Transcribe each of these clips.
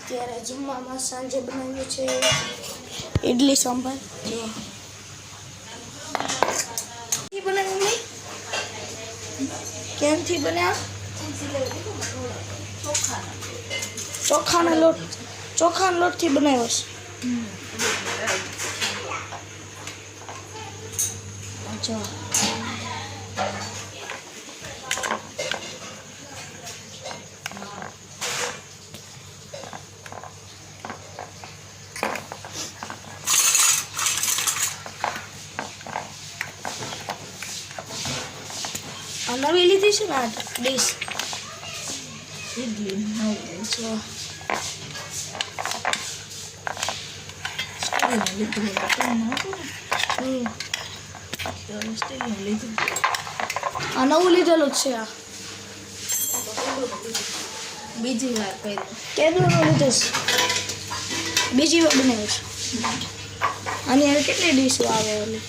અત્યારે જમવામાં સાંજે બનાવ્યું છે ઇડલી સંભાર. જો બનાવ્યું નહીં ક્યાંથી બન્યા? ચોખાના લોટથી બનાવ્યો છે. જો નવી લીધી છે ને આ ડીશ ઇડલી. જો આ નવું લીધેલું જ છે. આ બીજી વાર કરી કેદું લીધું છે, બીજી વાર બનાવ્યું છે. આની હવે કેટલી ડીશો આવે? ઓલી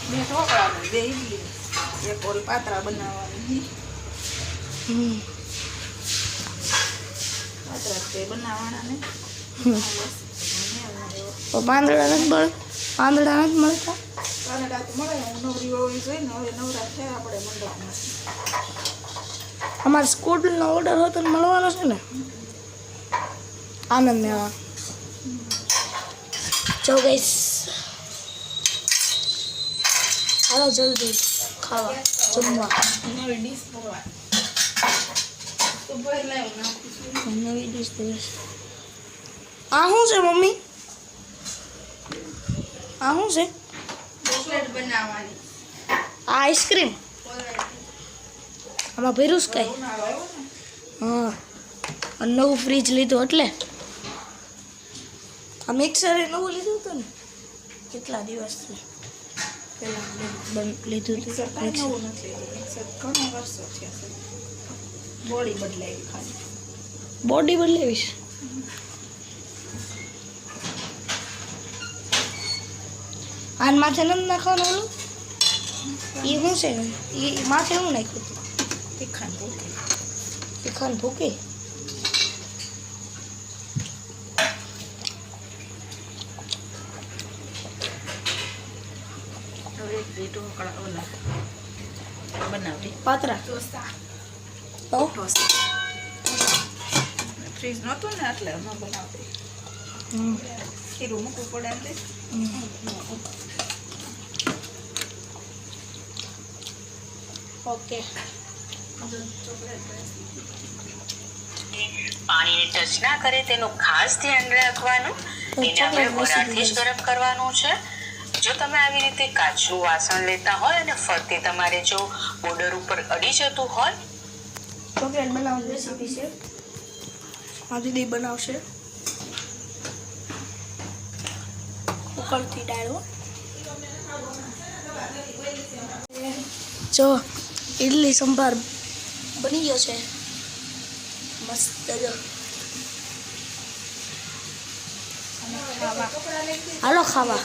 બે ઢોકળા બે ઇડલી એક ઓલી પાતરા બનાવવાની. પાતરા તે બનાવવાના ને પાંદડા નથી મળતા. પાંદડા નથી મળતા. કાનડા તો મળે. નવરી હોવી જોઈએ ને. હવે નવરા થયા આપણે મંડપમાં. અમારે સ્કૂલનો ઓર્ડર હતો ને મળવાનો છે ને આનંદ મેળા. જો ગઈશ હાલો જલ્દી ખાવા જમવા. નવી ડીશ ભરવા તો ભાઈ લાવ નાખું. નવી ડીશ દિવસ. આ શું છે મમ્મી? આ શું છે? ચોકલેટ બનાવવાની. આ આઈસ્ક્રીમ આમાં ભર્યું છે કઈ? ઉનાળો આવ્યો ને હા અને નવું ફ્રીજ લીધું એટલે આ મિક્સરે નવું લીધું હતું ને કેટલા દિવસથી પહેલાં લીધું હતું. મિક્સર કાંઈ નવું નથી લીધું. મિક્સર ઘણા વર્ષો થયા છે. બોડી બદલાવી ખાલી. બોડી બદલાવીશ. આને માથે નથી નાખવાનું ઓલું? એ શું છે? એ માથે શું નાખ્યું હતું? તીખાન ભૂકી. તીખાન ભૂકી. એક બે ઢોકળા ઓલા બનાવતી પાતરા ઢોસા. તો ફ્રીજ નહોતું ને એટલે ન બનાવતી. ખીરું મૂકવું પડે એમ. ઓકે. પાણીને ટચ ના કરે તેનું ખાસ ધ્યાન રાખવાનું. એને આપણે વરાળથી જ ગરમ કરવાનું છે. જો તમે આવી રીતે કાચનું વાસણ લેતા હોય અને ફરતે તમારે જો બોર્ડર ઉપર અડી જતું હોય. ચોકલેટ બનાવવાની રેસીપી છે. આ દીદી બનાવશે ઉકળતી દાળ. જો ઇડલી સંભાર બની ગયો છે મસ્ત. જો હાલો ખાવા.